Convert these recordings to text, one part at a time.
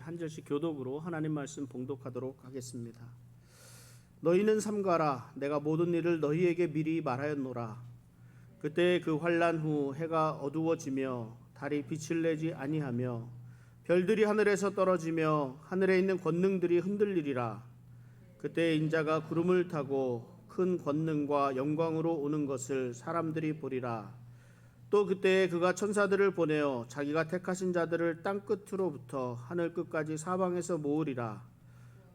한 절씩 교독으로 하나님 말씀 봉독하도록 하겠습니다. 너희는 삼가라. 내가 모든 일을 너희에게 미리 말하였노라. 그때 그 환난 후 해가 어두워지며 달이 빛을 내지 아니하며 별들이 하늘에서 떨어지며 하늘에 있는 권능들이 흔들리리라. 그때 인자가 구름을 타고 큰 권능과 영광으로 오는 것을 사람들이 보리라. 또 그때 그가 천사들을 보내어 자기가 택하신 자들을 땅 끝으로부터 하늘 끝까지 사방에서 모으리라.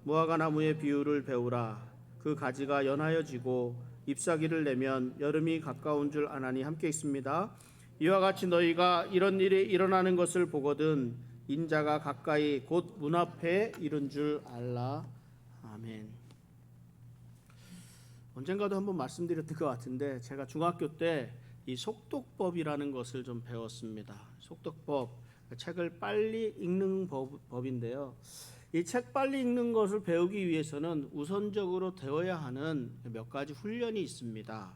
무화과 나무의 비유를 배우라. 그 가지가 연하여지고 잎사귀를 내면 여름이 가까운 줄 아나니. 함께 있습니다. 이와 같이 너희가 이런 일이 일어나는 것을 보거든 인자가 가까이 곧 문 앞에 이른 줄 알라. 아멘. 언젠가도 한번 말씀드렸던 것 같은데, 제가 중학교 때 이 속독법이라는 것을 좀 배웠습니다. 속독법, 책을 빨리 읽는 법인데요. 이 책 빨리 읽는 것을 배우기 위해서는 우선적으로 되어야 하는 몇 가지 훈련이 있습니다.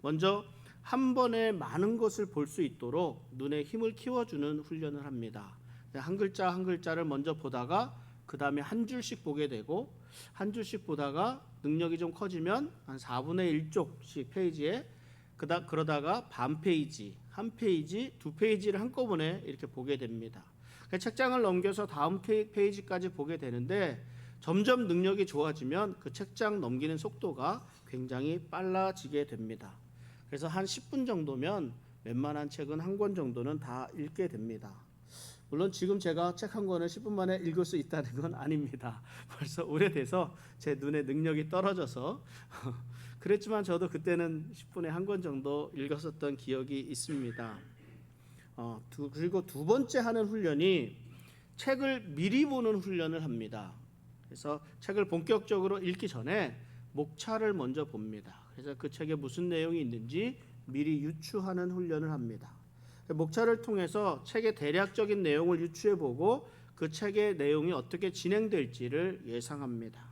먼저 한 번에 많은 것을 볼 수 있도록 눈에 힘을 키워주는 훈련을 합니다. 한 글자 한 글자를 먼저 보다가 그 다음에 한 줄씩 보게 되고, 한 줄씩 보다가 능력이 좀 커지면 한 4분의 1쪽씩 페이지에 그러다가 반 페이지, 한 페이지, 두 페이지를 한꺼번에 이렇게 보게 됩니다. 책장을 넘겨서 다음 페이지까지 보게 되는데, 점점 능력이 좋아지면 그 책장 넘기는 속도가 굉장히 빨라지게 됩니다. 그래서 한 10분 정도면 웬만한 책은 한 권 정도는 다 읽게 됩니다. 물론 지금 제가 책 한 권을 10분 만에 읽을 수 있다는 건 아닙니다. 벌써 오래돼서 제 눈의 능력이 떨어져서 그랬지만 저도 그때는 10분에 한 권 정도 읽었었던 기억이 있습니다. 그리고 두 번째 하는 훈련이 책을 미리 보는 훈련을 합니다. 그래서 책을 본격적으로 읽기 전에 목차를 먼저 봅니다. 그래서 그 책에 무슨 내용이 있는지 미리 유추하는 훈련을 합니다. 목차를 통해서 책의 대략적인 내용을 유추해보고 그 책의 내용이 어떻게 진행될지를 예상합니다.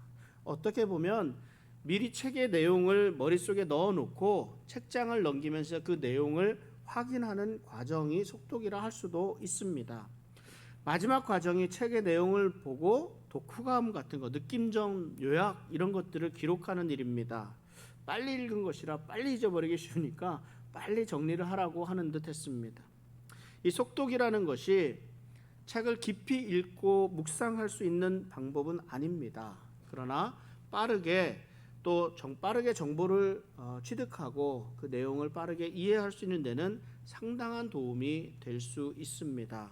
어떻게 보면 미리 책의 내용을 머릿속에 넣어놓고 책장을 넘기면서 그 내용을 확인하는 과정이 속독이라 할 수도 있습니다. 마지막 과정이 책의 내용을 보고 독후감 같은 거, 느낌점 요약 이런 것들을 기록하는 일입니다. 빨리 읽은 것이라 빨리 잊어버리기 쉬우니까 빨리 정리를 하라고 하는 듯 했습니다. 이 속독이라는 것이 책을 깊이 읽고 묵상할 수 있는 방법은 아닙니다. 그러나 빠르게 정보를 취득하고 그 내용을 빠르게 이해할 수 있는 데는 상당한 도움이 될 수 있습니다.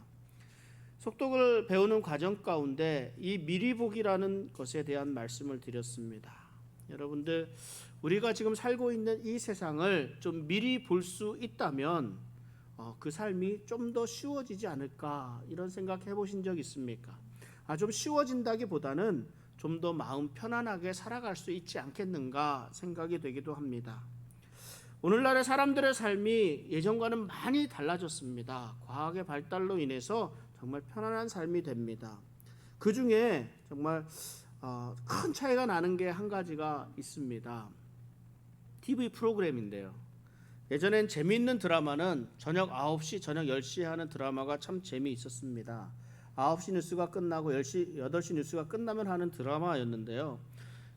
속독을 배우는 과정 가운데 이 미리 보기라는 것에 대한 말씀을 드렸습니다. 여러분들, 우리가 지금 살고 있는 이 세상을 좀 미리 볼 수 있다면 그 삶이 좀 더 쉬워지지 않을까, 이런 생각 해보신 적 있습니까? 좀 쉬워진다기보다는 좀 더 마음 편안하게 살아갈 수 있지 않겠는가 생각이 되기도 합니다. 오늘날의 사람들의 삶이 예전과는 많이 달라졌습니다. 과학의 발달로 인해서 정말 편안한 삶이 됩니다. 그 중에 정말 큰 차이가 나는 게 한 가지가 있습니다. TV 프로그램인데요. 예전엔 재미있는 드라마는 저녁 9시, 저녁 10시에 하는 드라마가 참 재미있었습니다. 9시 뉴스가 끝나고 8시 뉴스가 끝나면 하는 드라마였는데요.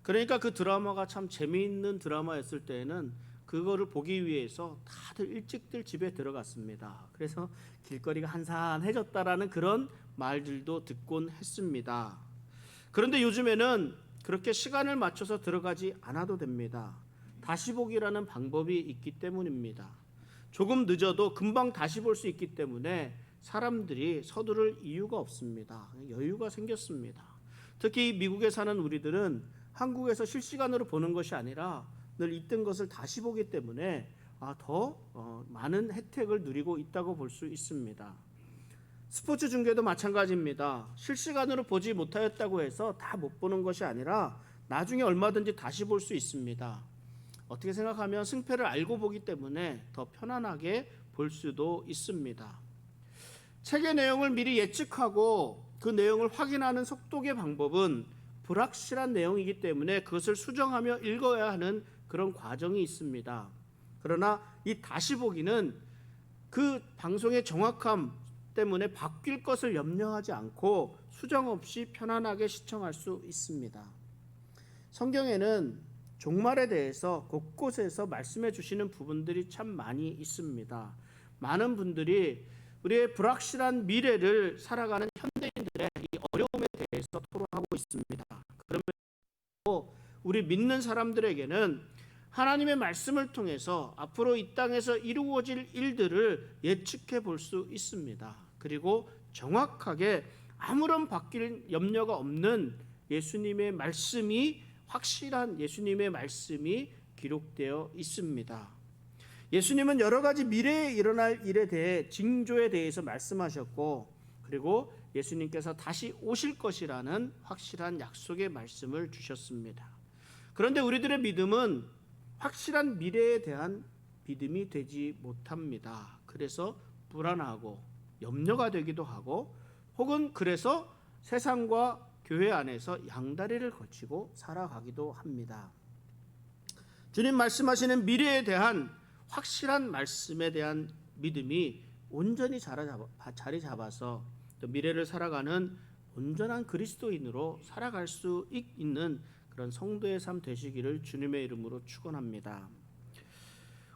그러니까 그 드라마가 참 재미있는 드라마였을 때에는 그거를 보기 위해서 다들 일찍들 집에 들어갔습니다. 그래서 길거리가 한산해졌다라는 그런 말들도 듣곤 했습니다. 그런데 요즘에는 그렇게 시간을 맞춰서 들어가지 않아도 됩니다. 다시 보기라는 방법이 있기 때문입니다. 조금 늦어도 금방 다시 볼 수 있기 때문에 사람들이 서두를 이유가 없습니다. 여유가 생겼습니다. 특히 미국에 사는 우리들은 한국에서 실시간으로 보는 것이 아니라 늘 있던 것을 다시 보기 때문에 더 많은 혜택을 누리고 있다고 볼 수 있습니다. 스포츠 중계도 마찬가지입니다. 실시간으로 보지 못하였다고 해서 다 못 보는 것이 아니라 나중에 얼마든지 다시 볼 수 있습니다. 어떻게 생각하면 승패를 알고 보기 때문에 더 편안하게 볼 수도 있습니다. 책의 내용을 미리 예측하고 그 내용을 확인하는 속독의 방법은 불확실한 내용이기 때문에 그것을 수정하며 읽어야 하는 그런 과정이 있습니다. 그러나 이 다시 보기는 그 방송의 정확함 때문에 바뀔 것을 염려하지 않고 수정 없이 편안하게 시청할 수 있습니다. 성경에는 종말에 대해서 곳곳에서 말씀해 주시는 부분들이 참 많이 있습니다. 많은 분들이 우리의 불확실한 미래를 살아가는 현대인들의 이 어려움에 대해서 토론하고 있습니다. 그러면 우리 믿는 사람들에게는 하나님의 말씀을 통해서 앞으로 이 땅에서 이루어질 일들을 예측해 볼 수 있습니다. 그리고 정확하게 아무런 바뀔 염려가 없는 예수님의 말씀이, 확실한 예수님의 말씀이 기록되어 있습니다. 예수님은 여러 가지 미래에 일어날 일에 대해, 징조에 대해서 말씀하셨고, 그리고 예수님께서 다시 오실 것이라는 확실한 약속의 말씀을 주셨습니다. 그런데 우리들의 믿음은 확실한 미래에 대한 믿음이 되지 못합니다. 그래서 불안하고 염려가 되기도 하고, 혹은 그래서 세상과 교회 안에서 양다리를 거치고 살아가기도 합니다. 주님 말씀하시는 미래에 대한 확실한 말씀에 대한 믿음이 온전히 자리 잡아서 또 미래를 살아가는 온전한 그리스도인으로 살아갈 수 있는 그런 성도의 삶 되시기를 주님의 이름으로 축원합니다.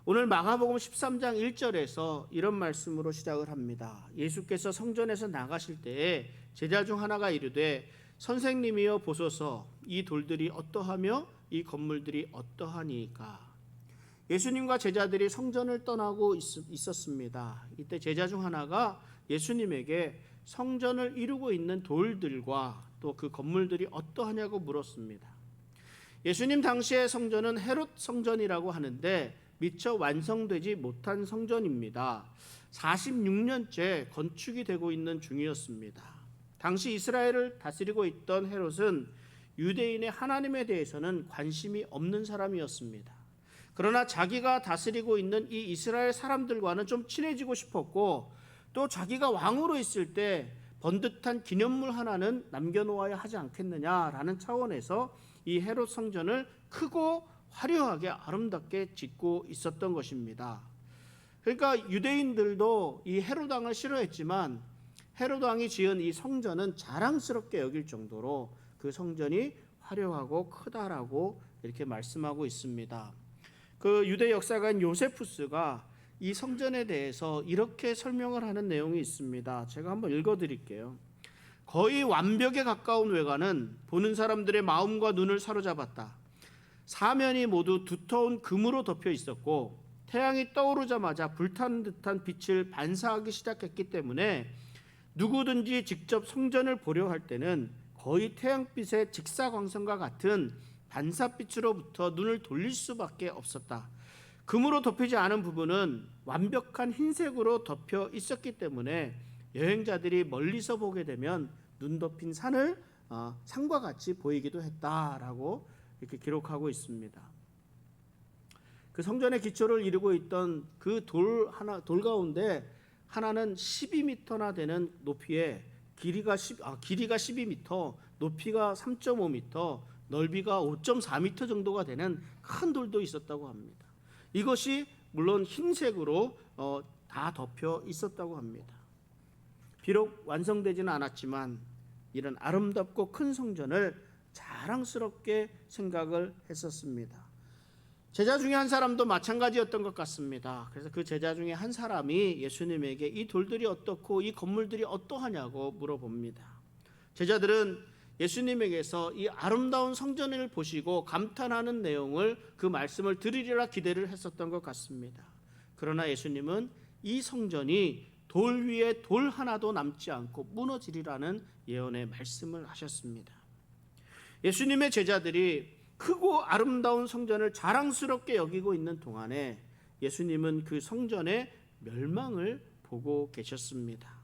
오늘 마가복음 13장 1절에서 이런 말씀으로 시작을 합니다. 예수께서 성전에서 나가실 때에 제자 중 하나가 이르되 선생님이여 보소서, 이 돌들이 어떠하며 이 건물들이 어떠하니까. 예수님과 제자들이 성전을 떠나고 있었습니다. 이때 제자 중 하나가 예수님에게 성전을 이루고 있는 돌들과 또 그 건물들이 어떠하냐고 물었습니다. 예수님 당시의 성전은 헤롯 성전이라고 하는데 미처 완성되지 못한 성전입니다. 46년째 건축이 되고 있는 중이었습니다. 당시 이스라엘을 다스리고 있던 헤롯은 유대인의 하나님에 대해서는 관심이 없는 사람이었습니다. 그러나 자기가 다스리고 있는 이 이스라엘 사람들과는 좀 친해지고 싶었고, 또 자기가 왕으로 있을 때 번듯한 기념물 하나는 남겨놓아야 하지 않겠느냐라는 차원에서 이 헤롯 성전을 크고 화려하게 아름답게 짓고 있었던 것입니다. 그러니까 유대인들도 이 헤롯 왕을 싫어했지만 헤롯 왕이 지은 이 성전은 자랑스럽게 여길 정도로 그 성전이 화려하고 크다라고 이렇게 말씀하고 있습니다. 그 유대 역사가인 요세푸스가 이 성전에 대해서 이렇게 설명을 하는 내용이 있습니다. 제가 한번 읽어드릴게요. 거의 완벽에 가까운 외관은 보는 사람들의 마음과 눈을 사로잡았다. 사면이 모두 두터운 금으로 덮여 있었고 태양이 떠오르자마자 불타는 듯한 빛을 반사하기 시작했기 때문에 누구든지 직접 성전을 보려 할 때는 거의 태양빛의 직사광선과 같은 반사빛으로부터 눈을 돌릴 수밖에 없었다. 금으로 덮이지 않은 부분은 완벽한 흰색으로 덮여 있었기 때문에 여행자들이 멀리서 보게 되면 눈 덮인 산을 산과 같이 보이기도 했다라고 이렇게 기록하고 있습니다. 그 성전의 기초를 이루고 있던 그 돌 가운데 하나는 12m나 되는 높이에 길이가 12m, 높이가 3.5m, 넓이가 5.4m 정도가 되는 큰 돌도 있었다고 합니다. 이것이 물론 흰색으로 다 덮여 있었다고 합니다. 비록 완성되지는 않았지만 이런 아름답고 큰 성전을 자랑스럽게 생각을 했었습니다. 제자 중에 한 사람도 마찬가지였던 것 같습니다. 그래서 그 제자 중에 한 사람이 예수님에게 이 돌들이 어떻고 이 건물들이 어떠하냐고 물어봅니다. 제자들은 예수님에게서 이 아름다운 성전을 보시고 감탄하는 내용을, 그 말씀을 들으리라 기대를 했었던 것 같습니다. 그러나 예수님은 이 성전이 돌 위에 돌 하나도 남지 않고 무너지리라는 예언의 말씀을 하셨습니다. 예수님의 제자들이 크고 아름다운 성전을 자랑스럽게 여기고 있는 동안에 예수님은 그 성전의 멸망을 보고 계셨습니다.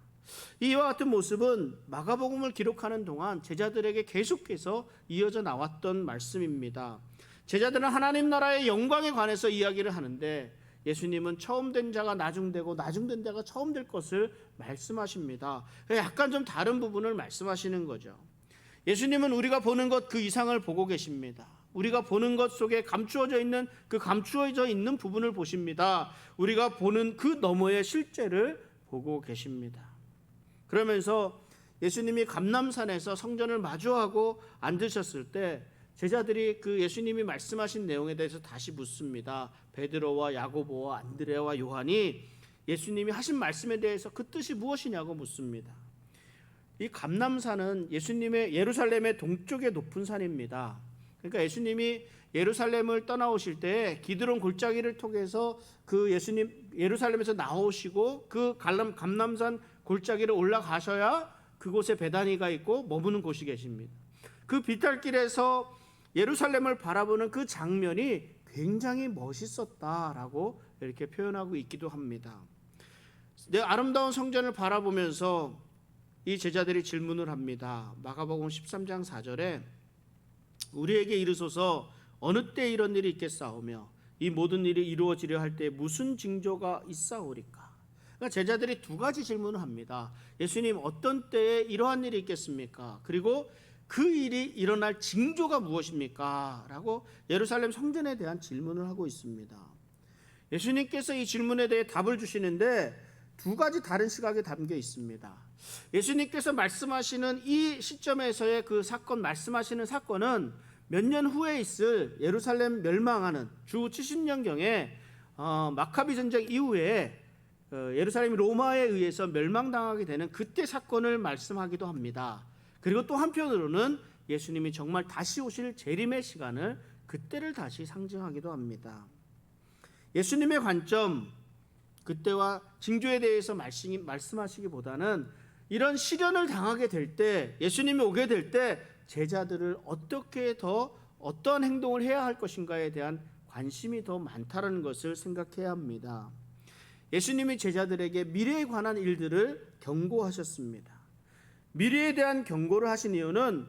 이와 같은 모습은 마가복음을 기록하는 동안 제자들에게 계속해서 이어져 나왔던 말씀입니다. 제자들은 하나님 나라의 영광에 관해서 이야기를 하는데 예수님은 처음 된 자가 나중되고 나중된 자가 처음 될 것을 말씀하십니다. 약간 좀 다른 부분을 말씀하시는 거죠. 예수님은 우리가 보는 것 그 이상을 보고 계십니다. 우리가 보는 것 속에 감추어져 있는 그 감추어져 있는 부분을 보십니다. 우리가 보는 그 너머의 실제를 보고 계십니다. 그러면서 예수님이 감람산에서 성전을 마주하고 앉으셨을 때 제자들이 그 예수님이 말씀하신 내용에 대해서 다시 묻습니다. 베드로와 야고보와 안드레와 요한이 예수님이 하신 말씀에 대해서 그 뜻이 무엇이냐고 묻습니다. 이 감람산은 예수님의 예루살렘의 동쪽에 높은 산입니다. 그러니까 예수님이 예루살렘을 떠나오실 때 기드론 골짜기를 통해서 그 예수님 예루살렘에서 나오시고 그 감람산 골짜기를 올라가셔야 그곳에 베다니가 있고 머무는 곳이 계십니다. 그 비탈길에서 예루살렘을 바라보는 그 장면이 굉장히 멋있었다라고 이렇게 표현하고 있기도 합니다. 내 아름다운 성전을 바라보면서 이 제자들이 질문을 합니다. 마가복음 13장 4절에 우리에게 이르소서 어느 때 이런 일이 있겠사오며 이 모든 일이 이루어지려 할 때 무슨 징조가 있사오리까? 그러니까 제자들이 두 가지 질문을 합니다. 예수님, 어떤 때에 이러한 일이 있겠습니까? 그리고 그 일이 일어날 징조가 무엇입니까? 라고 예루살렘 성전에 대한 질문을 하고 있습니다. 예수님께서 이 질문에 대해 답을 주시는데 두 가지 다른 시각이 담겨 있습니다. 예수님께서 말씀하시는 이 시점에서의 그 사건, 말씀하시는 사건은 몇 년 후에 있을 예루살렘 멸망하는 주 70년경에 마카비 전쟁 이후에 예루살렘이 로마에 의해서 멸망당하게 되는 그때 사건을 말씀하기도 합니다. 그리고 또 한편으로는 예수님이 정말 다시 오실 재림의 시간을, 그때를 다시 상징하기도 합니다. 예수님의 관점, 그때와 징조에 대해서 말씀하시기보다는 이런 시련을 당하게 될 때, 예수님이 오게 될 때 제자들을 어떻게 더 어떤 행동을 해야 할 것인가에 대한 관심이 더 많다는 것을 생각해야 합니다. 예수님이 제자들에게 미래에 관한 일들을 경고하셨습니다. 미래에 대한 경고를 하신 이유는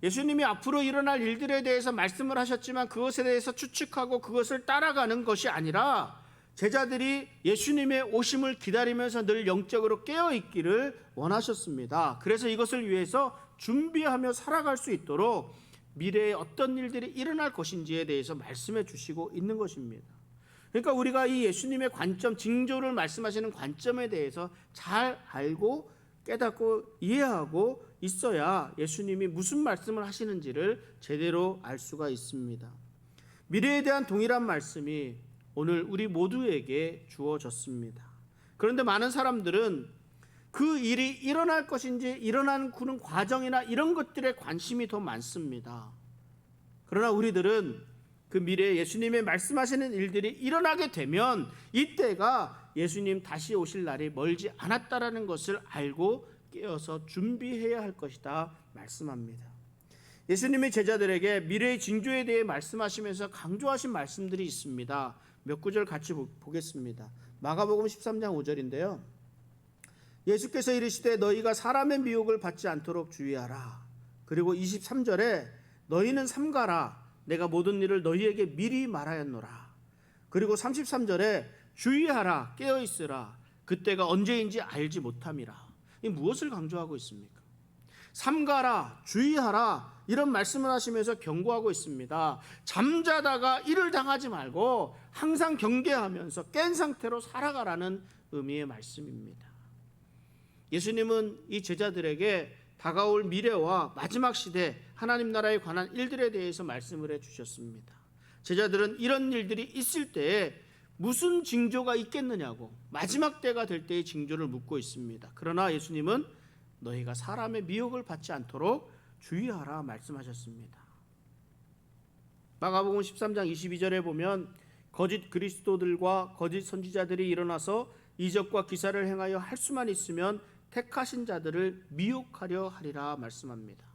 예수님이 앞으로 일어날 일들에 대해서 말씀을 하셨지만 그것에 대해서 추측하고 그것을 따라가는 것이 아니라 제자들이 예수님의 오심을 기다리면서 늘 영적으로 깨어있기를 원하셨습니다. 그래서 이것을 위해서 준비하며 살아갈 수 있도록 미래에 어떤 일들이 일어날 것인지에 대해서 말씀해 주시고 있는 것입니다. 그러니까 우리가 이 예수님의 관점, 징조를 말씀하시는 관점에 대해서 잘 알고 깨닫고 이해하고 있어야 예수님이 무슨 말씀을 하시는지를 제대로 알 수가 있습니다. 미래에 대한 동일한 말씀이 오늘 우리 모두에게 주어졌습니다. 그런데 많은 사람들은 그 일이 일어날 것인지 일어나는 그런 과정이나 이런 것들에 관심이 더 많습니다. 그러나 우리들은 그 미래에 예수님의 말씀하시는 일들이 일어나게 되면 이때가 예수님 다시 오실 날이 멀지 않았다라는 것을 알고 깨어서 준비해야 할 것이다 말씀합니다. 예수님이 제자들에게 미래의 징조에 대해 말씀하시면서 강조하신 말씀들이 있습니다. 몇 구절 같이 보겠습니다. 마가복음 13장 5절인데요. 예수께서 이르시되 너희가 사람의 미혹을 받지 않도록 주의하라. 그리고 23절에 너희는 삼가라. 내가 모든 일을 너희에게 미리 말하였노라. 그리고 33절에 주의하라. 깨어있으라. 그때가 언제인지 알지 못함이라. 이 무엇을 강조하고 있습니까? 삼가라, 주의하라, 이런 말씀을 하시면서 경고하고 있습니다. 잠자다가 일을 당하지 말고 항상 경계하면서 깬 상태로 살아가라는 의미의 말씀입니다. 예수님은 이 제자들에게 다가올 미래와 마지막 시대 하나님 나라에 관한 일들에 대해서 말씀을 해주셨습니다. 제자들은 이런 일들이 있을 때에 무슨 징조가 있겠느냐고 마지막 때가 될 때의 징조를 묻고 있습니다. 그러나 예수님은 너희가 사람의 미혹을 받지 않도록 주의하라 말씀하셨습니다. 마가복음 13장 22절에 보면 거짓 그리스도들과 거짓 선지자들이 일어나서 이적과 기사를 행하여 할 수만 있으면 택하신 자들을 미혹하려 하리라 말씀합니다.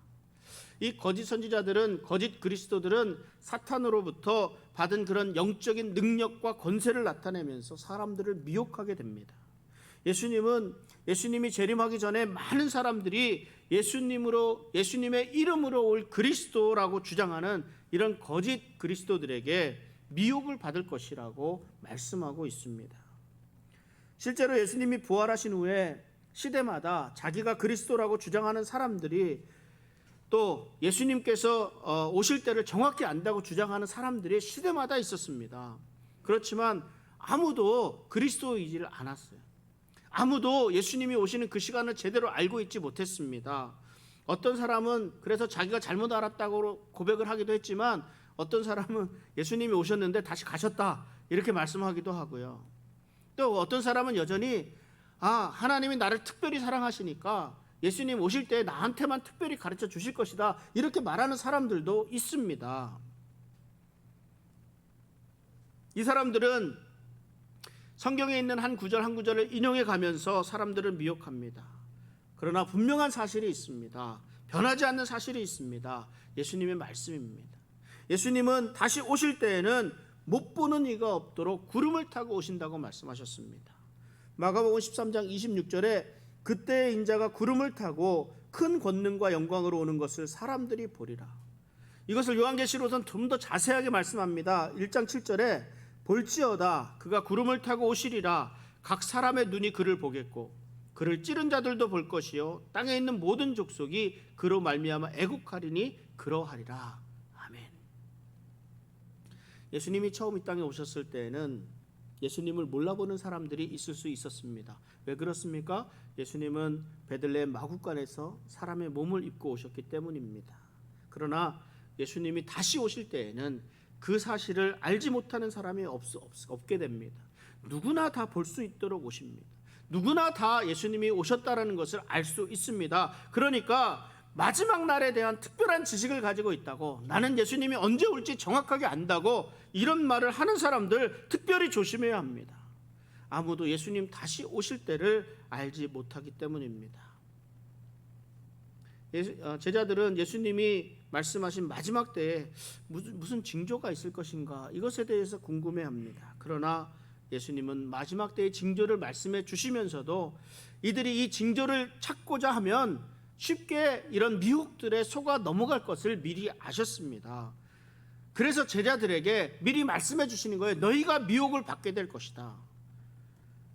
이 거짓 선지자들은, 거짓 그리스도들은 사탄으로부터 받은 그런 영적인 능력과 권세를 나타내면서 사람들을 미혹하게 됩니다. 예수님이 재림하기 전에 많은 사람들이 예수님의 이름으로 올 그리스도라고 주장하는 이런 거짓 그리스도들에게 미혹을 받을 것이라고 말씀하고 있습니다. 실제로 예수님이 부활하신 후에 시대마다 자기가 그리스도라고 주장하는 사람들이, 또 예수님께서 오실 때를 정확히 안다고 주장하는 사람들이 시대마다 있었습니다. 그렇지만 아무도 그리스도이지를 않았어요. 아무도 예수님이 오시는 그 시간을 제대로 알고 있지 못했습니다. 어떤 사람은 그래서 자기가 잘못 알았다고 고백을 하기도 했지만, 어떤 사람은 예수님이 오셨는데 다시 가셨다 이렇게 말씀하기도 하고요. 또 어떤 사람은 여전히 하나님이 나를 특별히 사랑하시니까 예수님 오실 때 나한테만 특별히 가르쳐 주실 것이다 이렇게 말하는 사람들도 있습니다. 이 사람들은 성경에 있는 한 구절 한 구절을 인용해 가면서 사람들을 미혹합니다. 그러나 분명한 사실이 있습니다. 변하지 않는 사실이 있습니다. 예수님의 말씀입니다. 예수님은 다시 오실 때에는 못 보는 이가 없도록 구름을 타고 오신다고 말씀하셨습니다. 마가복음 13장 26절에 그때의 인자가 구름을 타고 큰 권능과 영광으로 오는 것을 사람들이 보리라. 이것을 요한계시록에서는 좀 더 자세하게 말씀합니다. 1장 7절에 볼지어다 그가 구름을 타고 오시리라. 각 사람의 눈이 그를 보겠고 그를 찌른 자들도 볼 것이요 땅에 있는 모든 족속이 그로 말미암아 애국하리니 그러하리라. 아멘. 예수님이 처음 이 땅에 오셨을 때에는 예수님을 몰라보는 사람들이 있을 수 있었습니다. 왜 그렇습니까? 예수님은 베들레헴 마구간에서 사람의 몸을 입고 오셨기 때문입니다. 그러나 예수님이 다시 오실 때에는 그 사실을 알지 못하는 사람이 없게 됩니다. 누구나 다 볼 수 있도록 오십니다. 누구나 다 예수님이 오셨다라는 것을 알 수 있습니다. 그러니까 마지막 날에 대한 특별한 지식을 가지고 있다고, 나는 예수님이 언제 올지 정확하게 안다고 이런 말을 하는 사람들 특별히 조심해야 합니다. 아무도 예수님 다시 오실 때를 알지 못하기 때문입니다. 제자들은 예수님이 말씀하신 마지막 때에 무슨 징조가 있을 것인가 이것에 대해서 궁금해합니다. 그러나 예수님은 마지막 때의 징조를 말씀해 주시면서도 이들이 이 징조를 찾고자 하면 쉽게 이런 미혹들에 속아 넘어갈 것을 미리 아셨습니다. 그래서 제자들에게 미리 말씀해 주시는 거예요. 너희가 미혹을 받게 될 것이다.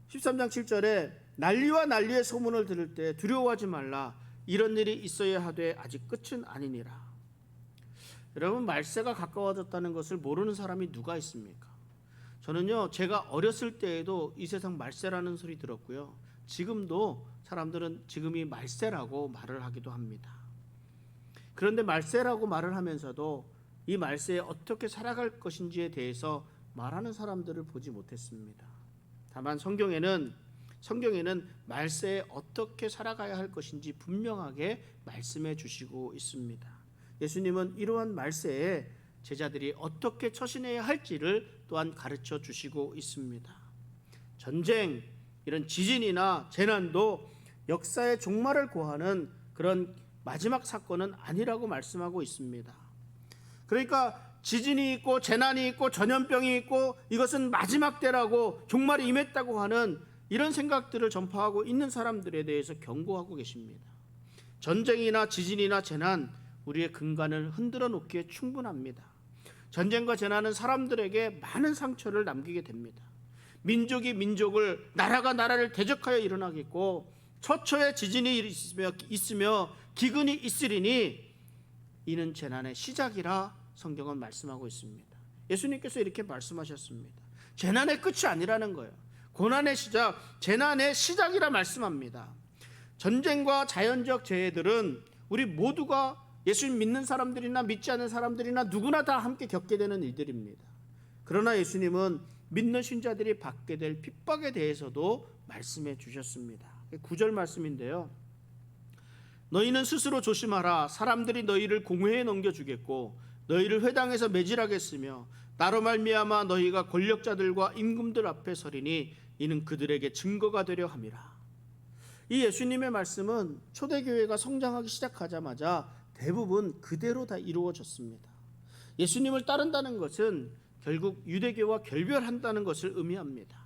13장 7절에 난리와 난리의 소문을 들을 때 두려워하지 말라. 이런 일이 있어야 하되 아직 끝은 아니니라. 여러분, 말세가 가까워졌다는 것을 모르는 사람이 누가 있습니까? 저는요, 제가 어렸을 때에도 이 세상 말세라는 소리 들었고요. 지금도 사람들은 지금이 말세라고 말을 하기도 합니다. 그런데 말세라고 말을 하면서도 이 말세에 어떻게 살아갈 것인지에 대해서 말하는 사람들을 보지 못했습니다. 다만 성경에는 말세에 어떻게 살아가야 할 것인지 분명하게 말씀해 주시고 있습니다. 예수님은 이러한 말세에 제자들이 어떻게 처신해야 할지를 또한 가르쳐 주시고 있습니다. 전쟁, 이런 지진이나 재난도 역사의 종말을 고하는 그런 마지막 사건은 아니라고 말씀하고 있습니다. 그러니까 지진이 있고 재난이 있고 전염병이 있고 이것은 마지막 때라고, 종말이 임했다고 하는 이런 생각들을 전파하고 있는 사람들에 대해서 경고하고 계십니다. 전쟁이나 지진이나 재난, 우리의 근간을 흔들어 놓기에 충분합니다. 전쟁과 재난은 사람들에게 많은 상처를 남기게 됩니다. 민족이 민족을, 나라가 나라를 대적하여 일어나겠고, 처처에 지진이 있으며 기근이 있으리니 이는 재난의 시작이라 성경은 말씀하고 있습니다. 예수님께서 이렇게 말씀하셨습니다. 재난의 끝이 아니라는 거예요. 고난의 시작, 재난의 시작이라 말씀합니다. 전쟁과 자연적 재해들은 우리 모두가 예수님 믿는 사람들이나 믿지 않는 사람들이나 누구나 다 함께 겪게 되는 일들입니다. 그러나 예수님은 믿는 신자들이 받게 될 핍박에 대해서도 말씀해 주셨습니다. 9절 말씀인데요. 너희는 스스로 조심하라. 사람들이 너희를 공회에 넘겨주겠고 너희를 회당에서 매질하겠으며 나로 말미암아 너희가 권력자들과 임금들 앞에 서리니 이는 그들에게 증거가 되려 함이라. 이 예수님의 말씀은 초대교회가 성장하기 시작하자마자 대부분 그대로 다 이루어졌습니다. 예수님을 따른다는 것은 결국 유대교와 결별한다는 것을 의미합니다.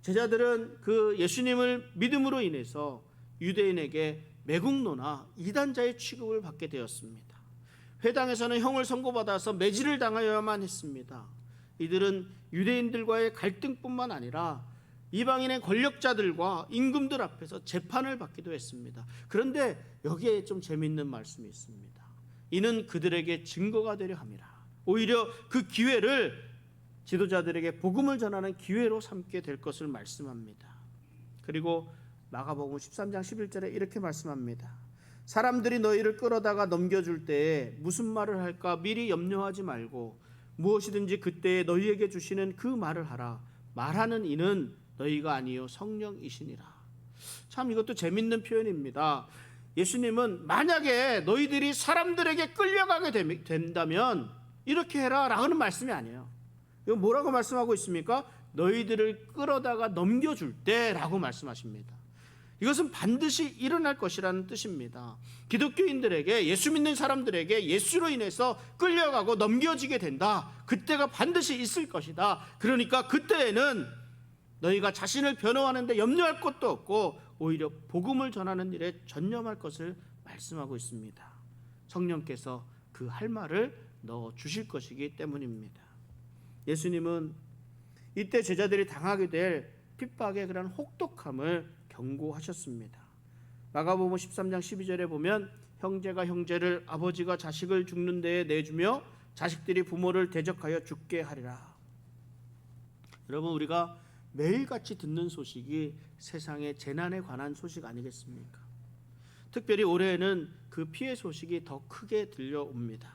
제자들은 그 예수님을 믿음으로 인해서 유대인에게 매국노나 이단자의 취급을 받게 되었습니다. 회당에서는 형을 선고받아서 매질을 당하여야만 했습니다. 이들은 유대인들과의 갈등뿐만 아니라 이방인의 권력자들과 임금들 앞에서 재판을 받기도 했습니다. 그런데 여기에 좀 재미있는 말씀이 있습니다. 이는 그들에게 증거가 되려 함이라. 오히려 그 기회를 지도자들에게 복음을 전하는 기회로 삼게 될 것을 말씀합니다. 그리고 마가복음 13장 11절에 이렇게 말씀합니다. 사람들이 너희를 끌어다가 넘겨줄 때에 무슨 말을 할까 미리 염려하지 말고 무엇이든지 그때에 너희에게 주시는 그 말을 하라. 말하는 이는 너희가 아니요 성령이시니라. 참 이것도 재밌는 표현입니다. 예수님은 만약에 너희들이 사람들에게 끌려가게 된다면 이렇게 해라 라는 말씀이 아니에요. 이거 뭐라고 말씀하고 있습니까? 너희들을 끌어다가 넘겨줄 때라고 말씀하십니다. 이것은 반드시 일어날 것이라는 뜻입니다. 기독교인들에게, 예수 믿는 사람들에게 예수로 인해서 끌려가고 넘겨지게 된다. 그때가 반드시 있을 것이다. 그러니까 그때에는 너희가 자신을 변호하는데 염려할 것도 없고 오히려 복음을 전하는 일에 전념할 것을 말씀하고 있습니다. 성령께서 그 할 말을 넣어 주실 것이기 때문입니다. 예수님은 이때 제자들이 당하게 될 핍박의 그런 혹독함을 경고하셨습니다. 마가복음 13장 12절에 보면 형제가 형제를, 아버지가 자식을 죽는 데에 내주며 자식들이 부모를 대적하여 죽게 하리라. 여러분, 우리가 매일같이 듣는 소식이 세상의 재난에 관한 소식 아니겠습니까? 특별히 올해에는 그 피해 소식이 더 크게 들려옵니다.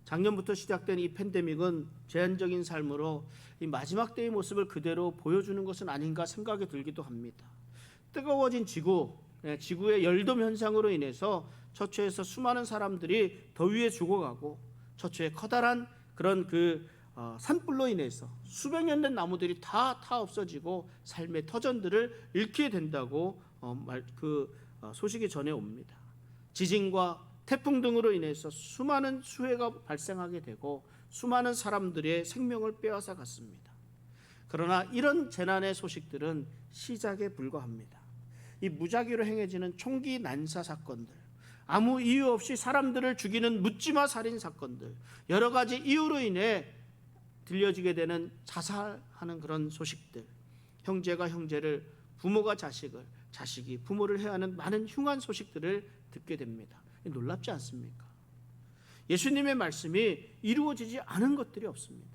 작년부터 시작된 이 팬데믹은 제한적인 삶으로 이 마지막 때의 모습을 그대로 보여주는 것은 아닌가 생각이 들기도 합니다. 뜨거워진 지구의 열돔 현상으로 인해서 처처에서 수많은 사람들이 더위에 죽어가고 처처의 커다란 그런 산불로 인해서 수백 년 된 나무들이 다 없어지고 삶의 터전들을 잃게 된다고 소식이 전해옵니다. 지진과 태풍 등으로 인해서 수많은 수해가 발생하게 되고 수많은 사람들의 생명을 빼앗아 갔습니다. 그러나 이런 재난의 소식들은 시작에 불과합니다. 이 무작위로 행해지는 총기 난사 사건들, 아무 이유 없이 사람들을 죽이는 묻지마 살인 사건들, 여러 가지 이유로 인해 들려지게 되는 자살하는 그런 소식들, 형제가 형제를, 부모가 자식을, 자식이 부모를 해야 하는 많은 흉한 소식들을 듣게 됩니다. 놀랍지 않습니까? 예수님의 말씀이 이루어지지 않은 것들이 없습니다.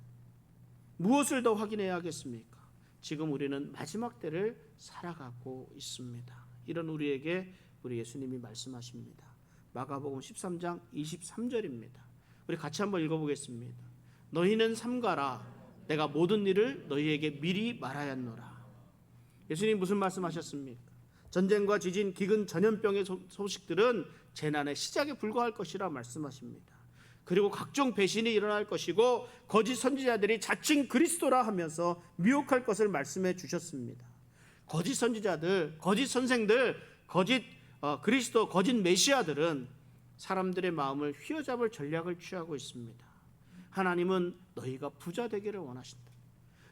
무엇을 더 확인해야 하겠습니까? 지금 우리는 마지막 때를 살아가고 있습니다. 이런 우리에게 우리 예수님이 말씀하십니다. 마가복음 13장 23절입니다. 우리 같이 한번 읽어보겠습니다. 너희는 삼가라. 내가 모든 일을 너희에게 미리 말하였노라. 예수님 무슨 말씀하셨습니까? 전쟁과 지진, 기근, 전염병의 소식들은 재난의 시작에 불과할 것이라 말씀하십니다. 그리고 각종 배신이 일어날 것이고 거짓 선지자들이 자칭 그리스도라 하면서 미혹할 것을 말씀해 주셨습니다. 거짓 선지자들, 거짓 선생들, 거짓 그리스도, 거짓 메시아들은 사람들의 마음을 휘어잡을 전략을 취하고 있습니다. 하나님은 너희가 부자 되기를 원하신다.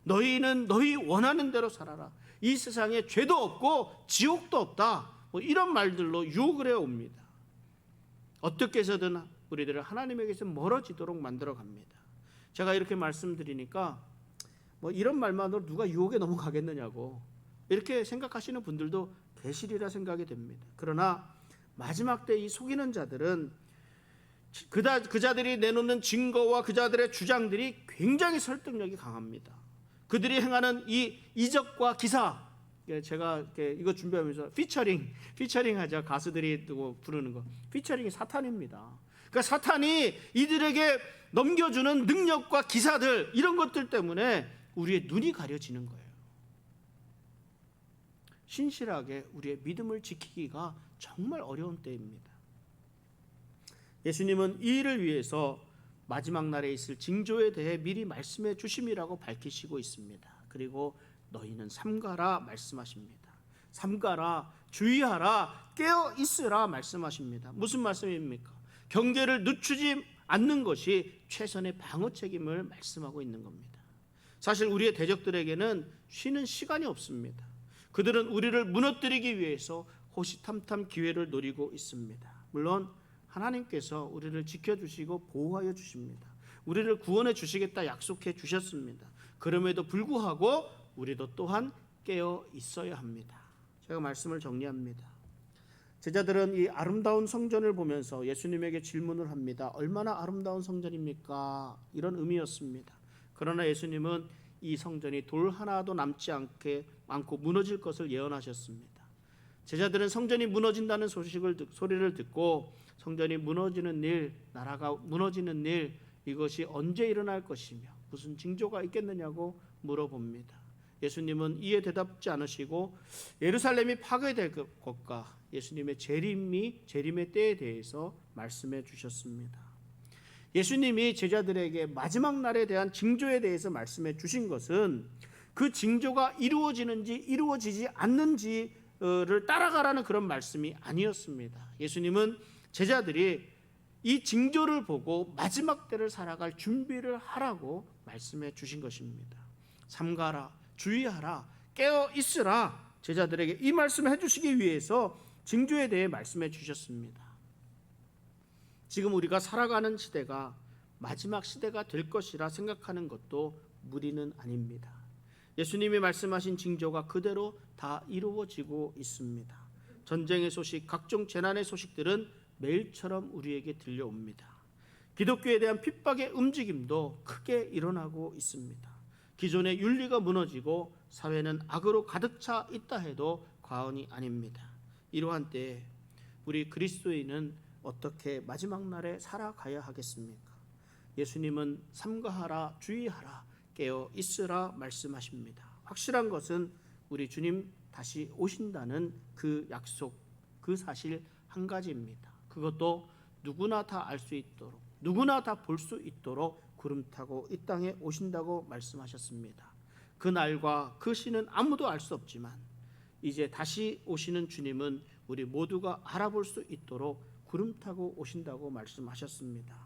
너희는 너희 원하는 대로 살아라. 이 세상에 죄도 없고 지옥도 없다. 이런 말들로 유혹을 해옵니다. 어떻게 해서든 우리들을 하나님에게서 멀어지도록 만들어 갑니다. 제가 이렇게 말씀드리니까 이런 말만으로 누가 유혹에 넘어가겠느냐고 이렇게 생각하시는 분들도 계시리라 생각이 됩니다. 그러나 마지막 때 이 속이는 자들은 그 자들이 내놓는 증거와 그 자들의 주장들이 굉장히 설득력이 강합니다. 그들이 행하는 이 이적과 기사, 제가 이거 준비하면서 피처링 하자, 가수들이 부르는 거, 피처링이 사탄입니다. 그러니까 사탄이 이들에게 넘겨주는 능력과 기사들, 이런 것들 때문에 우리의 눈이 가려지는 거예요. 신실하게 우리의 믿음을 지키기가 정말 어려운 때입니다. 예수님은 이 일을 위해서 마지막 날에 있을 징조에 대해 미리 말씀해 주심이라고 밝히시고 있습니다. 그리고 너희는 삼가라 말씀하십니다. 삼가라, 주의하라, 깨어 있으라 말씀하십니다. 무슨 말씀입니까? 경계를 늦추지 않는 것이 최선의 방어 책임을 말씀하고 있는 겁니다. 사실 우리의 대적들에게는 쉬는 시간이 없습니다. 그들은 우리를 무너뜨리기 위해서 호시탐탐 기회를 노리고 있습니다. 물론 하나님께서 우리를 지켜주시고 보호하여 주십니다. 우리를 구원해 주시겠다 약속해 주셨습니다. 그럼에도 불구하고 우리도 또한 깨어 있어야 합니다. 제가 말씀을 정리합니다. 제자들은 이 아름다운 성전을 보면서 예수님에게 질문을 합니다. 얼마나 아름다운 성전입니까? 이런 의미였습니다. 그러나 예수님은 이 성전이 돌 하나도 남지 않고 무너질 것을 예언하셨습니다. 제자들은 성전이 무너진다는 소리를 듣고 성전이 무너지는 일, 나라가 무너지는 일, 이것이 언제 일어날 것이며 무슨 징조가 있겠느냐고 물어봅니다. 예수님은 이에 대답지 않으시고 예루살렘이 파괴될 것과 예수님의 재림의 때에 대해서 말씀해 주셨습니다. 예수님이 제자들에게 마지막 날에 대한 징조에 대해서 말씀해 주신 것은 그 징조가 이루어지는지 이루어지지 않는지를 따라가라는 그런 말씀이 아니었습니다. 예수님은 제자들이 이 징조를 보고 마지막 때를 살아갈 준비를 하라고 말씀해 주신 것입니다. 삼가라, 주의하라, 깨어 있으라, 제자들에게 이 말씀을 해주시기 위해서 징조에 대해 말씀해 주셨습니다. 지금 우리가 살아가는 시대가 마지막 시대가 될 것이라 생각하는 것도 무리는 아닙니다. 예수님이 말씀하신 징조가 그대로 다 이루어지고 있습니다. 전쟁의 소식, 각종 재난의 소식들은 매일처럼 우리에게 들려옵니다. 기독교에 대한 핍박의 움직임도 크게 일어나고 있습니다. 기존의 윤리가 무너지고 사회는 악으로 가득 차 있다 해도 과언이 아닙니다. 이러한 때에 우리 그리스도인은 어떻게 마지막 날에 살아가야 하겠습니까? 예수님은 삼가하라, 주의하라, 깨어 있으라 말씀하십니다. 확실한 것은 우리 주님 다시 오신다는 그 약속, 그 사실 한 가지입니다. 그것도 누구나 다 알 수 있도록, 누구나 다 볼 수 있도록 구름 타고 이 땅에 오신다고 말씀하셨습니다. 그 날과 그 시는 아무도 알 수 없지만 이제 다시 오시는 주님은 우리 모두가 알아볼 수 있도록 구름 타고 오신다고 말씀하셨습니다.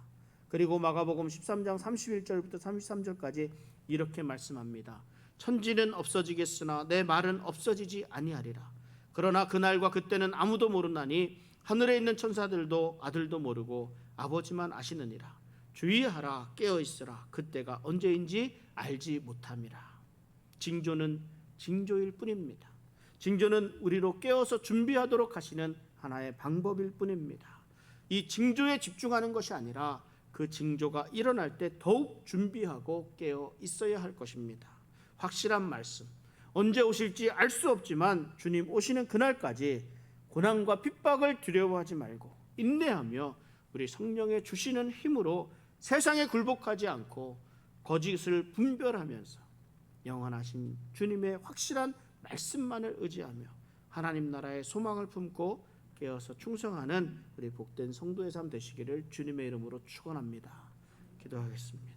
그리고 마가복음 13장 31절부터 33절까지 이렇게 말씀합니다. 천지는 없어지겠으나 내 말은 없어지지 아니하리라. 그러나 그날과 그때는 아무도 모르나니 하늘에 있는 천사들도 아들도 모르고 아버지만 아시느니라. 주의하라, 깨어 있으라. 그때가 언제인지 알지 못함이라. 징조는 징조일 뿐입니다. 징조는 우리로 깨어서 준비하도록 하시는 하나의 방법일 뿐입니다. 이 징조에 집중하는 것이 아니라 그 징조가 일어날 때 더욱 준비하고 깨어 있어야 할 것입니다. 확실한 말씀, 언제 오실지 알 수 없지만 주님 오시는 그날까지 고난과 핍박을 두려워하지 말고 인내하며 우리 성령의 주시는 힘으로 세상에 굴복하지 않고 거짓을 분별하면서 영원하신 주님의 확실한 말씀만을 의지하며 하나님 나라의 소망을 품고 깨어서 충성하는 우리 복된 성도의 삶 되시기를 주님의 이름으로 축원합니다. 기도하겠습니다.